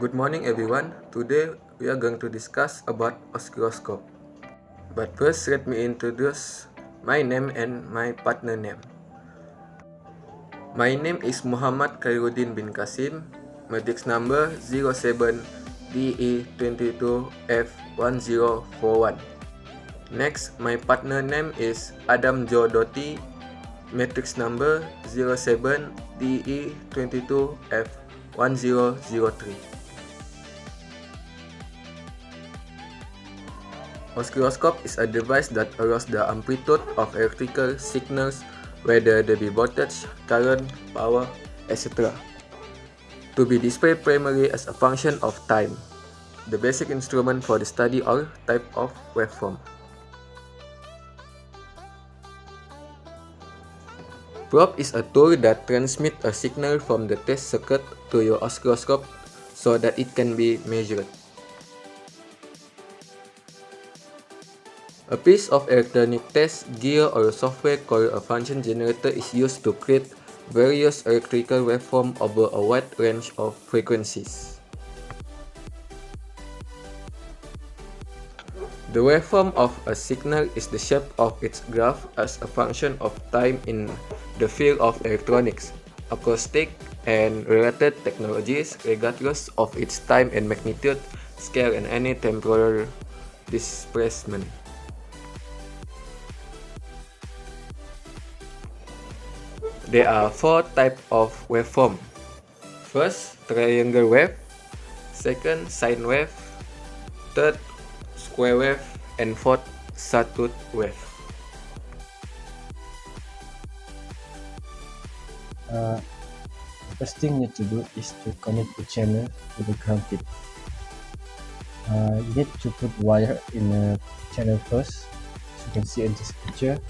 Good morning everyone. Today we are going to discuss about oscilloscope. But first let me introduce my name and my partner name. My name is Muhammad Khairuddin bin Qasim, matrix number 07DE22F1041. Next, my partner name is Adam Joe Doty, matrix number 07DE22F1003. Oscilloscope is a device that allows the amplitude of electrical signals, whether they be voltage, current, power, etc., to be displayed primarily as a function of time, the basic instrument for the study or type of waveform. Probe is a tool that transmits a signal from the test circuit to your oscilloscope so that it can be measured. A piece of electronic test gear or software called a function generator is used to create various electrical waveforms over a wide range of frequencies. The waveform of a signal is the shape of its graph as a function of time in the field of electronics, acoustic, and related technologies, regardless of its time and magnitude, scale, and any temporal displacement. There are four types of waveform. First, triangle wave. Second, sine wave. Third, square wave. And fourth, sawtooth wave. The first thing you need to do is to connect the channel to the ground tip. You need to put wire in the channel first, as you can see in this picture.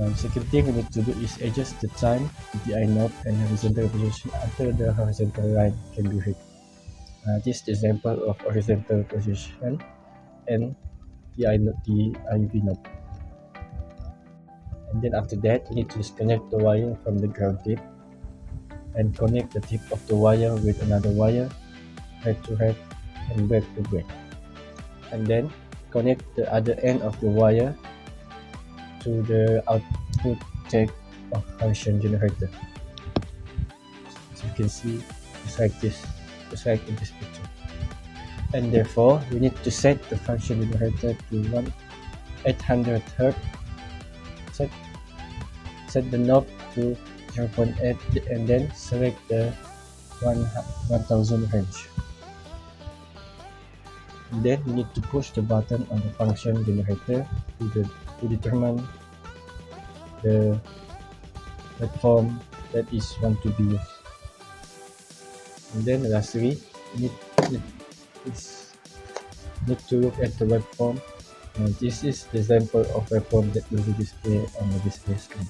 The second thing we need to do is adjust the time to the I knob and horizontal position until the horizontal line can be read. This is the example of horizontal position and the IV knob. And then after that, you need to disconnect the wire from the ground tip and connect the tip of the wire with another wire, head to head and back to back. And then connect the other end of the wire to the output tag of function generator. As you can see, just like this, just like in this picture. And therefore, we need to set the function generator to 800 Hz. Set the knob to 0.8 and then select the 1000 range. And then we need to push the button on the function generator to determine the waveform that is want to be used. And then lastly, we need to look at the waveform. And this is the example of waveform that will be displayed on the display screen.